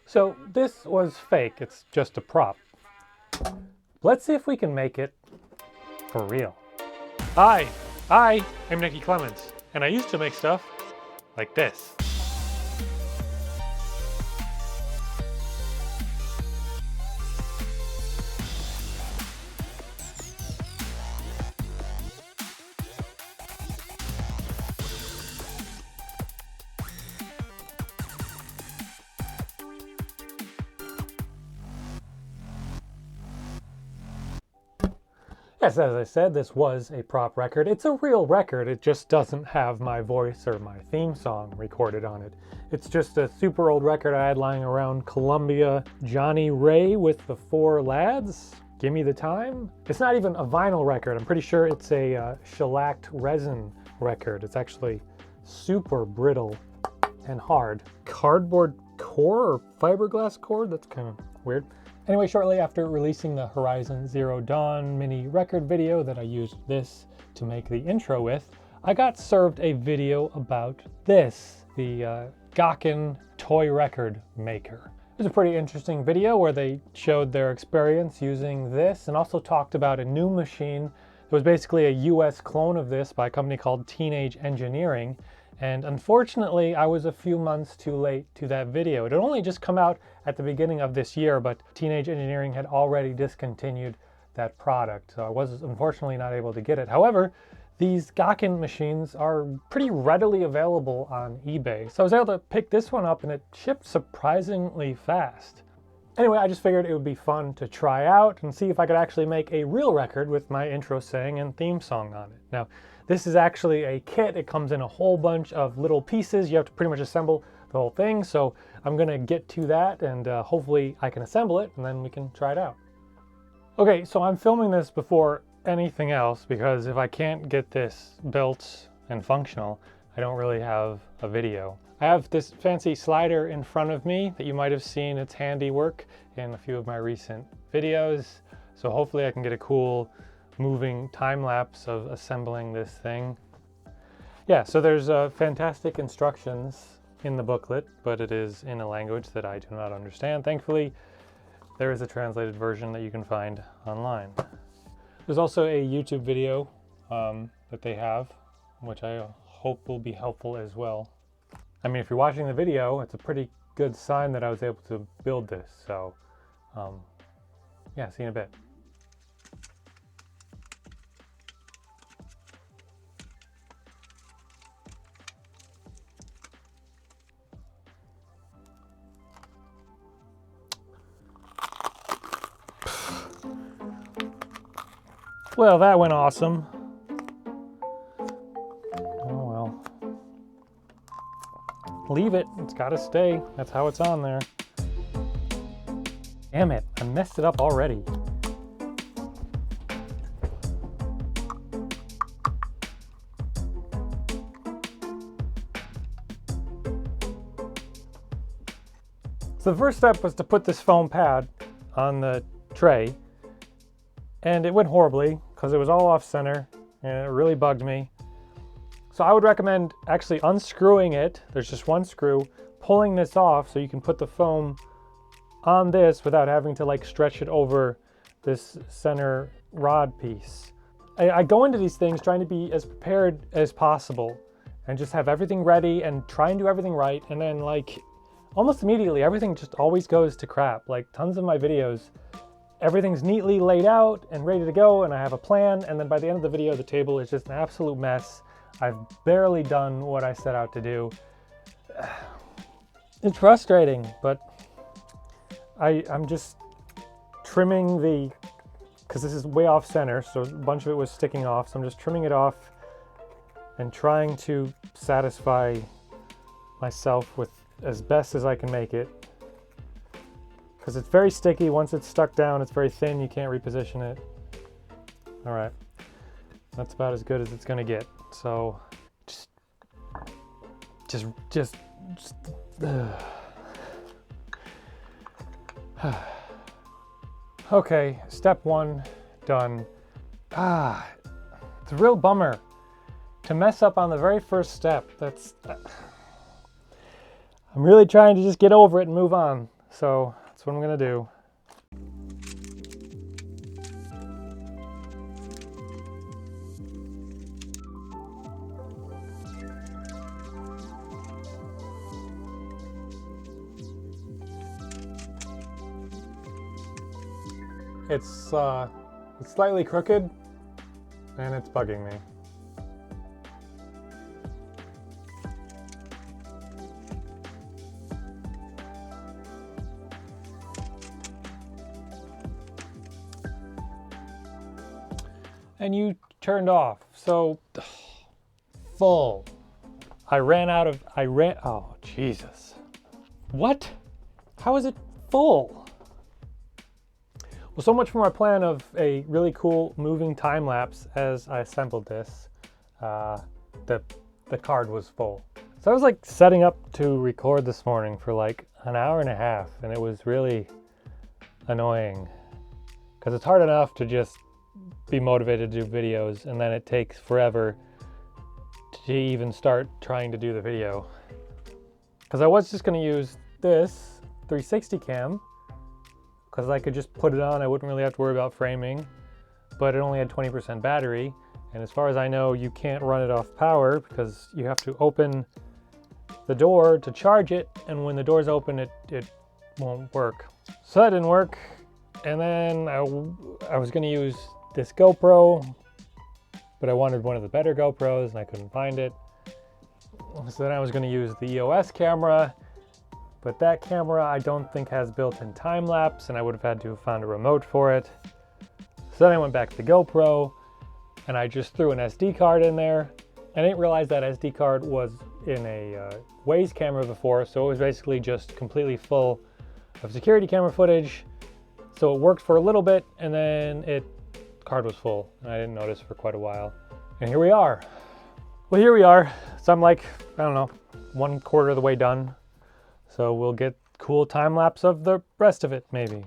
So this was fake, it's just a prop. Let's see if we can make it for real. Hi, I'm NDC Clements, and I used to make stuff like this. Yes, as I said, this was a prop record. It's a real record, it just doesn't have my voice or my theme song recorded on it. It's just a super old record I had lying around Columbia. Johnny Ray with the Four Lads, Gimme the Time. It's not even a vinyl record, I'm pretty sure it's a shellacked resin record. It's actually super brittle and hard. Cardboard core or fiberglass core? That's kind of weird. Anyway, shortly after releasing the Horizon Zero Dawn mini record video that I used this to make the intro with, I got served a video about this, the Gakken Toy Record Maker. It was a pretty interesting video where they showed their experience using this and also talked about a new machine that was basically a US clone of this by a company called Teenage Engineering. And unfortunately, I was a few months too late to that video. It had only just come out at the beginning of this year, but Teenage Engineering had already discontinued that product. So I was unfortunately not able to get it. However, these Gakken machines are pretty readily available on eBay. So I was able to pick this one up and it shipped surprisingly fast. Anyway, I just figured it would be fun to try out and see if I could actually make a real record with my intro saying and theme song on it. Now, this is actually a kit. It comes in a whole bunch of little pieces. You have to pretty much assemble the whole thing. So I'm gonna get to that and hopefully I can assemble it and then we can try it out. Okay, so I'm filming this before anything else because if I can't get this built and functional, I don't really have a video. I have this fancy slider in front of me that you might have seen its handiwork in a few of my recent videos. So hopefully I can get a cool moving time lapse of assembling this thing. Yeah, so there's fantastic instructions in the booklet, but it is in a language that I do not understand. Thankfully, there is a translated version that you can find online. There's also a YouTube video that they have, which I hope will be helpful as well. I mean, if you're watching the video, it's a pretty good sign that I was able to build this. So, yeah, see you in a bit. Well, that went awesome. Oh well. Leave it, it's gotta stay. That's how it's on there. Damn it, I messed it up already. So the first step was to put this foam pad on the tray, and it went horribly because it was all off center and it really bugged me. So I would recommend actually unscrewing it. There's just one screw, pulling this off so you can put the foam on this without having to like stretch it over this center rod piece. I go into these things trying to be as prepared as possible and just have everything ready and try and do everything right, and then like almost immediately everything just always goes to crap. Like tons of my videos, everything's neatly laid out and ready to go and I have a plan, and then by the end of the video the table is just an absolute mess. I've barely done what I set out to do. It's frustrating, but I'm just trimming the, because this is way off center, so a bunch of it was sticking off, so I'm just trimming it off and trying to satisfy myself with as best as I can make it. Because it's very sticky. Once it's stuck down, it's very thin, you can't reposition it. All right, that's about as good as it's gonna get. So just okay, step one done. It's a real bummer to mess up on the very first step. That's I'm really trying to just get over it and move on. So that's what I'm gonna do. It's slightly crooked and it's bugging me. And you turned off, so full. Oh, Jesus. What? How is it full? Well, so much for my plan of a really cool moving time lapse as I assembled this. The card was full. So I was like setting up to record this morning for like an hour and a half, and it was really annoying because it's hard enough to just be motivated to do videos, and then it takes forever to even start trying to do the video. Because I was just going to use this 360 cam because I could just put it on. I wouldn't really have to worry about framing, but it only had 20% battery, and as far as I know, you can't run it off power because you have to open the door to charge it, and when the door's open, it won't work. So that didn't work, and then I was going to use this GoPro, but I wanted one of the better GoPros and I couldn't find it. So then I was going to use the EOS camera, but that camera I don't think has built-in time lapse, and I would have had to have found a remote for it. So then I went back to the GoPro and I just threw an SD card in there. I didn't realize that SD card was in a Waze camera before, so it was basically just completely full of security camera footage. So it worked for a little bit, and then card was full, and I didn't notice for quite a while. And here we are. Well, here we are. So I'm like, I don't know, 1/4 of the way done. So we'll get cool time lapse of the rest of it, maybe.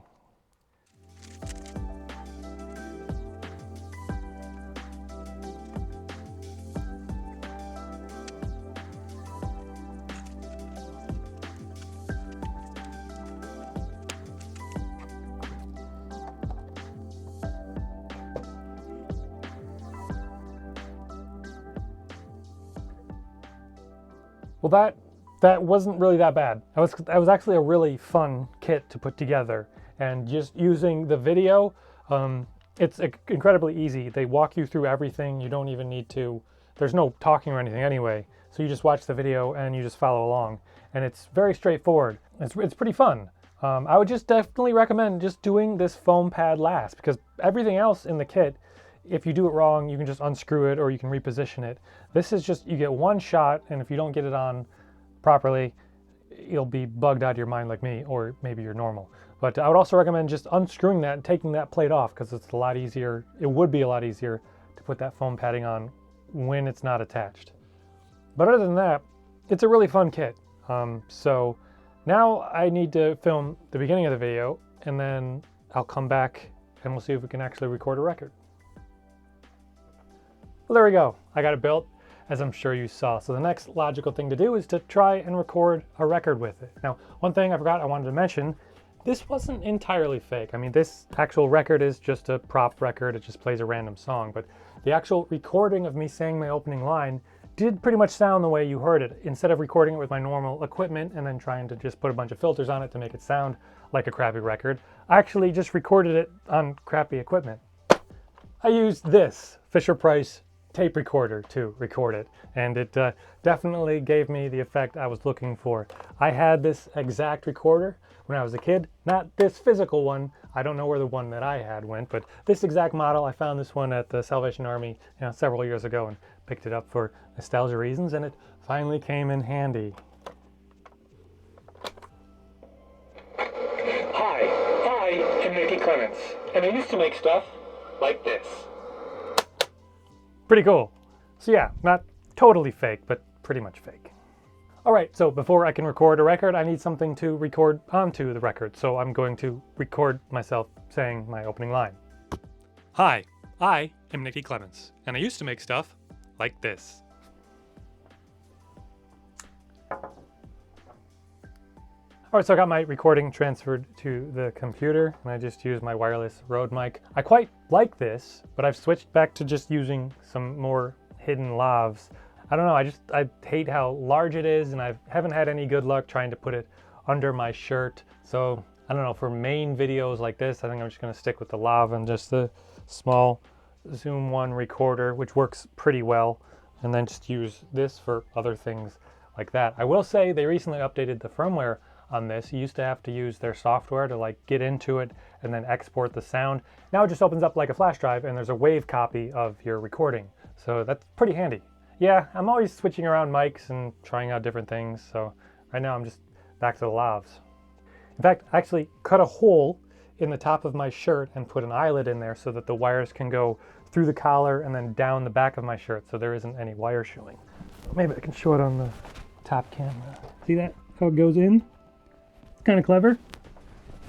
Well, that wasn't really that bad. That was actually a really fun kit to put together, and just using the video, it's incredibly easy. They walk you through everything. You don't even need to. There's no talking or anything anyway. So you just watch the video and you just follow along, and it's very straightforward. It's pretty fun. I would just definitely recommend just doing this foam pad last, because everything else in the kit, if you do it wrong, you can just unscrew it or you can reposition it. This is just, you get one shot, and if you don't get it on properly, you'll be bugged out of your mind like me, or maybe you're normal. But I would also recommend just unscrewing that and taking that plate off, because it's a lot easier. It would be a lot easier to put that foam padding on when it's not attached. But other than that, it's a really fun kit. So now I need to film the beginning of the video, and then I'll come back and we'll see if we can actually record a record. Well, there we go. I got it built, as I'm sure you saw. So the next logical thing to do is to try and record a record with it. Now, one thing I forgot I wanted to mention, this wasn't entirely fake. I mean, this actual record is just a prop record. It just plays a random song. But the actual recording of me saying my opening line did pretty much sound the way you heard it. Instead of recording it with my normal equipment and then trying to just put a bunch of filters on it to make it sound like a crappy record, I actually just recorded it on crappy equipment. I used this Fisher-Price tape recorder to record it, and it definitely gave me the effect I was looking for. I had this exact recorder when I was a kid, not this physical one. I don't know where the one that I had went, but this exact model, I found this one at the Salvation Army, several years ago, and picked it up for nostalgia reasons, and it finally came in handy. Hi, I am NDC Clements, and I used to make stuff like this. Pretty cool. So yeah, not totally fake, but pretty much fake. All right, so before I can record a record, I need something to record onto the record. So I'm going to record myself saying my opening line. Hi, I am NDC Clements, and I used to make stuff like this. All right, so I got my recording transferred to the computer, and I just use my wireless Rode mic. I quite like this, but I've switched back to just using some more hidden lavs. I don't know, I hate how large it is, and I haven't had any good luck trying to put it under my shirt. So I don't know, for main videos like this, I think I'm just gonna stick with the lav and just the small Zoom 1 recorder, which works pretty well, and then just use this for other things like that. I will say they recently updated the firmware on this. You used to have to use their software to like get into it and then export the sound. Now it just opens up like a flash drive and there's a WAV copy of your recording. So that's pretty handy. Yeah, I'm always switching around mics and trying out different things. So right now I'm just back to the lavs. In fact, I actually cut a hole in the top of my shirt and put an eyelet in there so that the wires can go through the collar and then down the back of my shirt so there isn't any wire showing. Maybe I can show it on the top camera. See that? How it goes in? Kind of clever,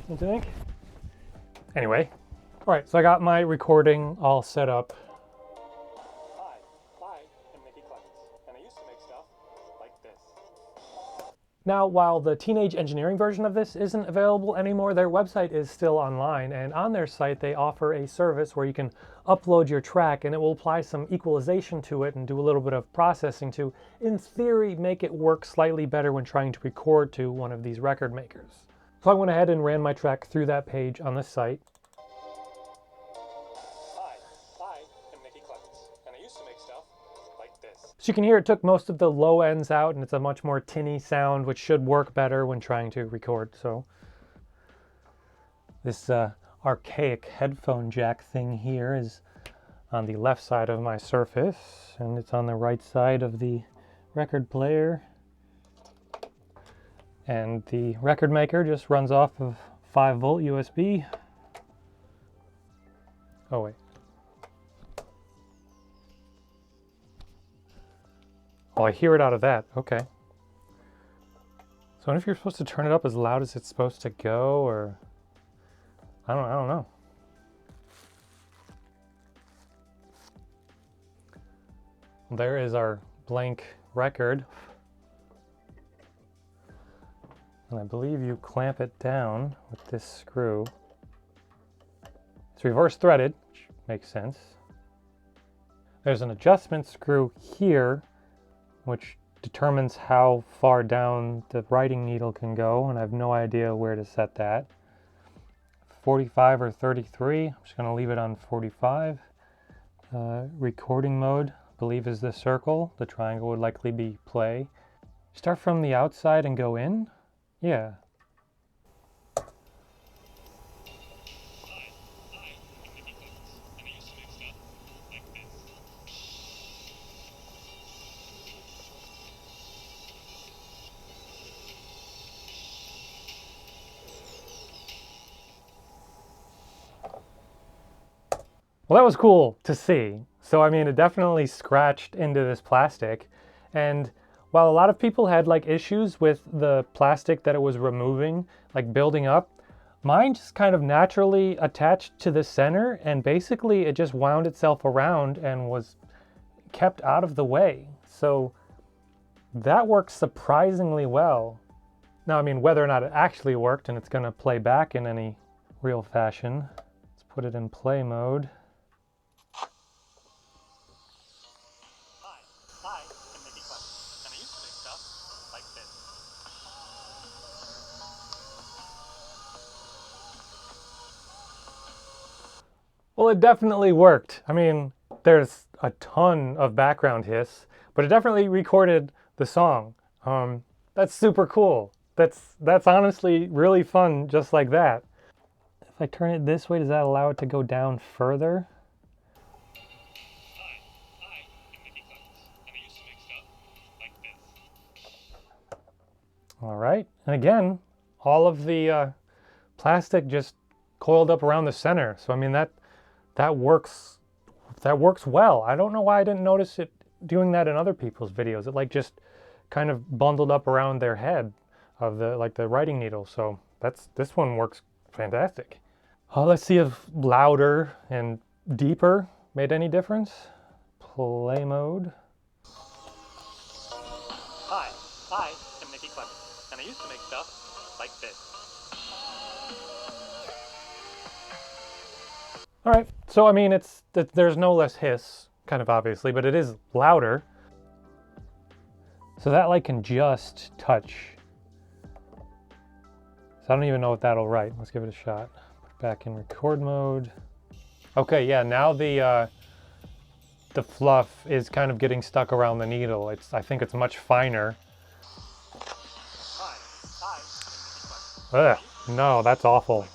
don't you think? Anyway, all right, so I got my recording all set up. Hi, I'm Nicky Clements, and I used to make stuff like this. Now, while the teenage engineering version of this isn't available anymore, their website is still online, and on their site they offer a service where you can upload your track and it will apply some equalization to it and do a little bit of processing to, in theory, make it work slightly better when trying to record to one of these record makers. So I went ahead and ran my track through that page on the site. Hi, I'm Nicky Clements, and I used to make stuff like this. So you can hear it took most of the low ends out and it's a much more tinny sound, which should work better when trying to record. So this archaic headphone jack thing here is on the left side of my Surface, and it's on the right side of the record player. And the record maker just runs off of 5-volt USB. Oh wait. Oh, I hear it out of that. Okay. So I wonder if you're supposed to turn it up as loud as it's supposed to go, or I don't know. There is our blank record. And I believe you clamp it down with this screw. It's reverse threaded, which makes sense. There's an adjustment screw here, which determines how far down the writing needle can go, and I have no idea where to set that. 45 or 33, I'm just going to leave it on 45. Recording mode, I believe, is the circle. The triangle would likely be play. Start from the outside and go in? Yeah. Well, that was cool to see. So, I mean, it definitely scratched into this plastic. And while a lot of people had like issues with the plastic that it was removing, like building up, mine just kind of naturally attached to the center, and basically it just wound itself around and was kept out of the way. So that worked surprisingly well. Now, I mean, whether or not it actually worked and it's going to play back in any real fashion, let's put it in play mode. Well, it definitely worked. I mean, there's a ton of background hiss, but it definitely recorded the song. That's super cool. That's honestly really fun just like that. If I turn it this way, does that allow it to go down further? All right, and again, all of the plastic just coiled up around the center. So I mean, that works well. I don't know why I didn't notice it doing that in other people's videos. It like just kind of bundled up around their head of the writing needle. So this one works fantastic. Let's see if louder and deeper made any difference. Play mode. Hi, I'm Nicky Clements, and I used to make stuff like this. this. All right, so I mean, there's no less hiss, kind of obviously, but it is louder. So that like can just touch. So I don't even know if that'll write. Let's give it a shot. Put it back in record mode. Okay, yeah, now the fluff is kind of getting stuck around the needle. I think it's much finer. Ugh, no, that's awful.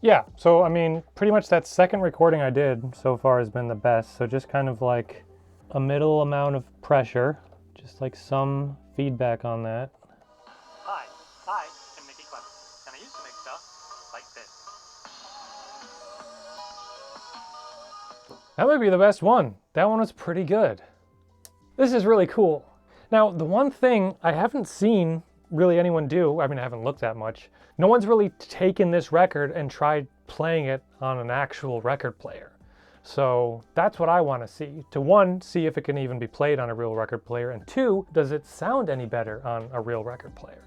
Yeah, so I mean, pretty much that second recording I did so far has been the best. So just kind of like a middle amount of pressure, just like some feedback on that. Hi, I'm Nicky Clements, and I used to make stuff like this. That might be the best one. That one was pretty good. This is really cool. Now, the one thing I haven't seen really anyone do, I mean, I haven't looked that much. No one's really taken this record and tried playing it on an actual record player. So that's what I want to see. To one, see if it can even be played on a real record player, and two, does it sound any better on a real record player?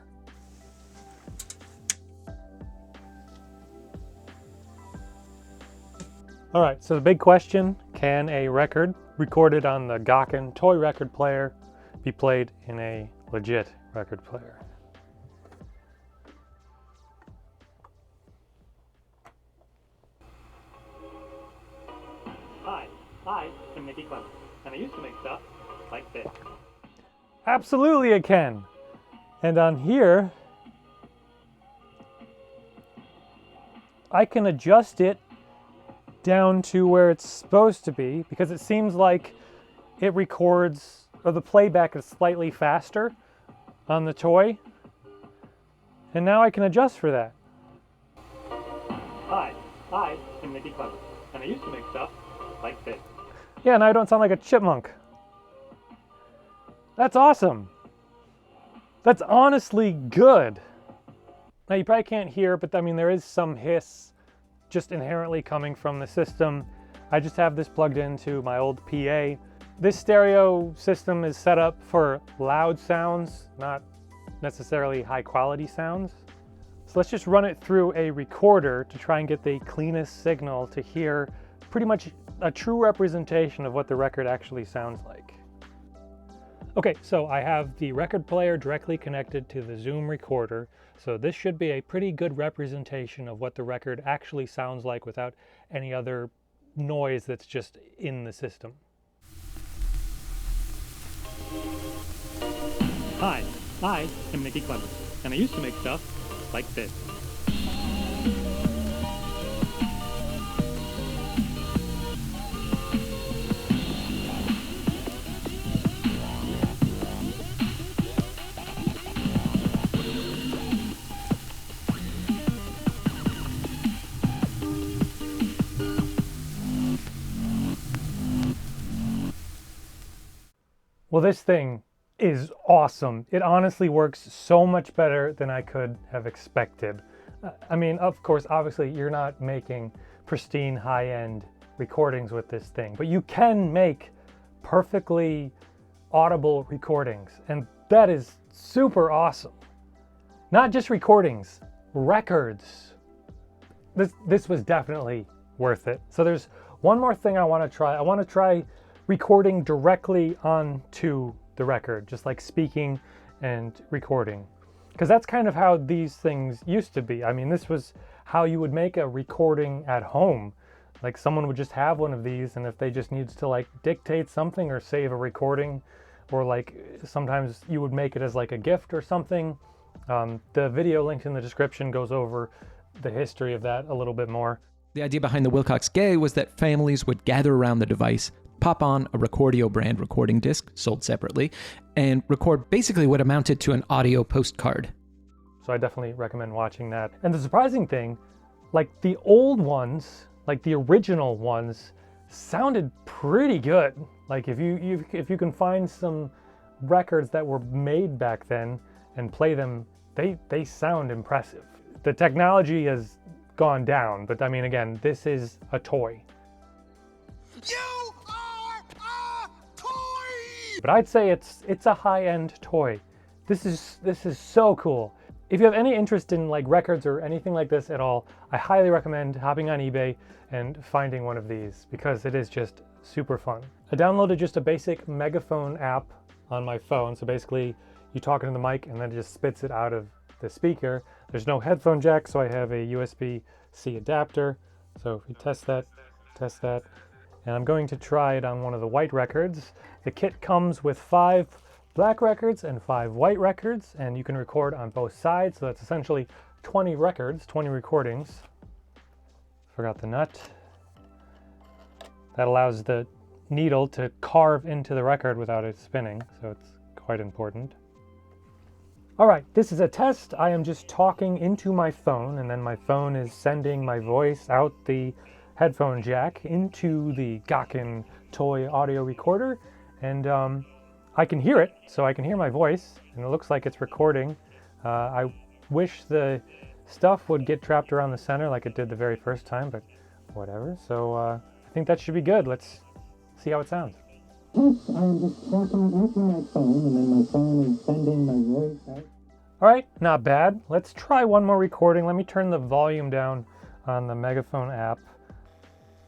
All right, so the big question, can a record recorded on the Gakken Toy Record Player be played in a legit record player? Hi, I'm Nicky Clements, and I used to make stuff like this. Absolutely it can. And on here, I can adjust it down to where it's supposed to be, because it seems like it records, or the playback is slightly faster on the toy. And now I can adjust for that. Hi, I'm Nicky Clements, and I used to make stuff like this. Yeah, now I don't sound like a chipmunk. That's awesome. That's honestly good. Now you probably can't hear, but I mean, there is some hiss just inherently coming from the system. I just have this plugged into my old PA. This stereo system is set up for loud sounds, not necessarily high quality sounds. So let's just run it through a recorder to try and get the cleanest signal to hear pretty much a true representation of what the record actually sounds like. Okay, so I have the record player directly connected to the Zoom recorder, so this should be a pretty good representation of what the record actually sounds like without any other noise that's just in the system. Hi, I'm Nicky Clements, and I used to make stuff like this. Well, this thing is awesome. It honestly works so much better than I could have expected. I mean, of course, obviously you're not making pristine high-end recordings with this thing, but you can make perfectly audible recordings, and that is super awesome. Not just recordings, records. This was definitely worth it. So there's one more thing I want to try. I want to try recording directly onto the record, just like speaking and recording, because that's kind of how these things used to be. I mean, this was how you would make a recording at home. Like someone would just have one of these, and if they just needs to like dictate something or save a recording, or like sometimes you would make it as like a gift or something. The video link in the description goes over the history of that a little bit more. The idea behind the Wilcox Gay was that families would gather around the device, pop on a Recordio brand recording disc, sold separately, and record basically what amounted to an audio postcard. So I definitely recommend watching that. And the surprising thing, like the old ones, like the original ones, sounded pretty good. Like if you can find some records that were made back then and play them, they sound impressive. The technology has gone down, but I mean, again, this is a toy. You are a toy! But I'd say it's a high-end toy. This is so cool. If you have any interest in like records or anything like this at all, I highly recommend hopping on eBay and finding one of these because it is just super fun. I downloaded just a basic megaphone app on my phone. So basically you talk into the mic and then it just spits it out of the speaker. There's no headphone jack, so I have a USB-C adapter. So if we test that, and I'm going to try it on one of the white records. The kit comes with 5 black records and 5 white records, and you can record on both sides. So that's essentially 20 records, 20 recordings. Forgot the nut. That allows the needle to carve into the record without it spinning, so it's quite important. All right, this is a test. I am just talking into my phone, and then my phone is sending my voice out the headphone jack into the Gakken Toy audio recorder, and I can hear it, so I can hear my voice, and it looks like it's recording. I wish the stuff would get trapped around the center like it did the very first time, but whatever. So I think that should be good. Let's see how it sounds. I'm just talking into my phone, and then my phone is sending my voice out. All right, not bad. Let's try one more recording. Let me turn the volume down on the Megaphone app.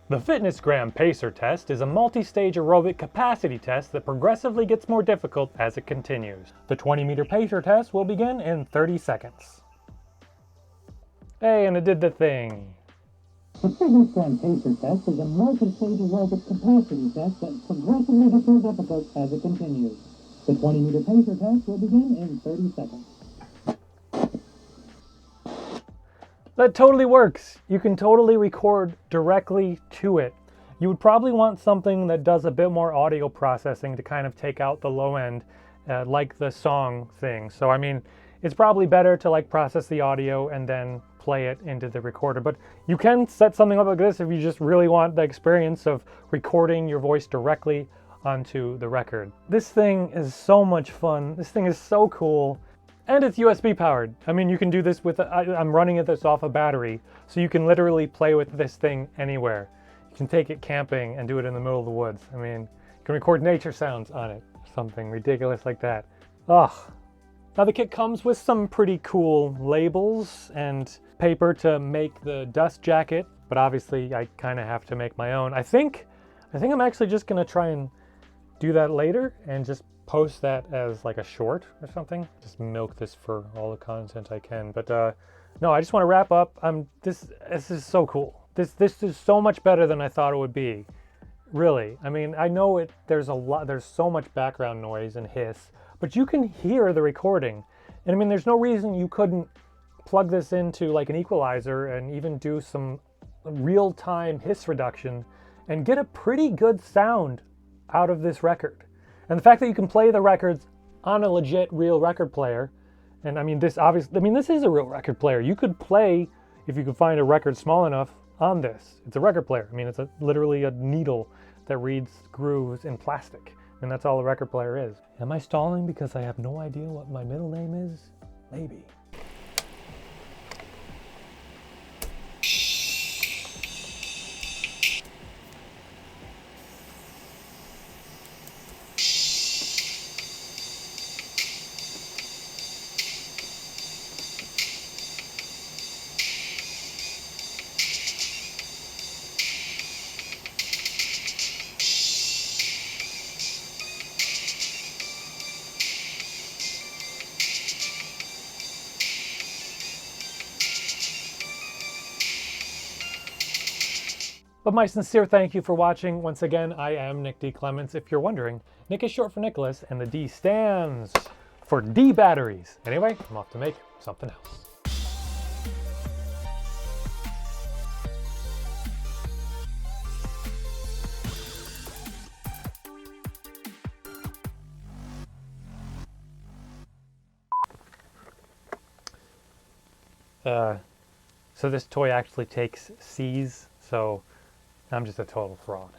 The FitnessGram Pacer test is a multi-stage aerobic capacity test that progressively gets more difficult as it continues. The 20-meter pacer test will begin in 30 seconds. Hey, and it did the thing. The FitnessGram Pacer test is a multi-stage aerobic capacity test that progressively gets more difficult as it continues. The 20-meter pacer test will begin in 30 seconds. That totally works. You can totally record directly to it. You would probably want something that does a bit more audio processing to kind of take out the low end, like the song thing. So I mean, it's probably better to like process the audio and then play it into the recorder. But you can set something up like this if you just really want the experience of recording your voice directly onto the record. This thing is so much fun. This thing is so cool. And it's USB powered. I mean, you can do this with, I'm running this off a battery, so you can literally play with this thing anywhere. You can take it camping and do it in the middle of the woods. I mean, you can record nature sounds on it, something ridiculous like that. Ugh. Now the kit comes with some pretty cool labels and paper to make the dust jacket, but obviously I kind of have to make my own. I think I'm actually just gonna try and do that later and just post that as like a short or something. Just milk this for all the content I can. But no, I just want to wrap up. This is so cool. This is so much better than I thought it would be. Really. I mean, I know there's so much background noise and hiss, but you can hear the recording. And I mean, there's no reason you couldn't plug this into like an equalizer and even do some real-time hiss reduction and get a pretty good sound out of this record. And the fact that you can play the records on a legit real record player, and I mean this is a real record player. You could play, if you could find a record small enough, on this. It's a record player. I mean, it's literally a needle that reads grooves in plastic, and that's all a record player is. Am I stalling because I have no idea what my middle name is? Maybe. But my sincere thank you for watching. Once again, I am Nick D. Clements. If you're wondering, Nick is short for Nicholas, and the D stands for D batteries. Anyway, I'm off to make something else. So this toy actually takes C's, so I'm just a total fraud.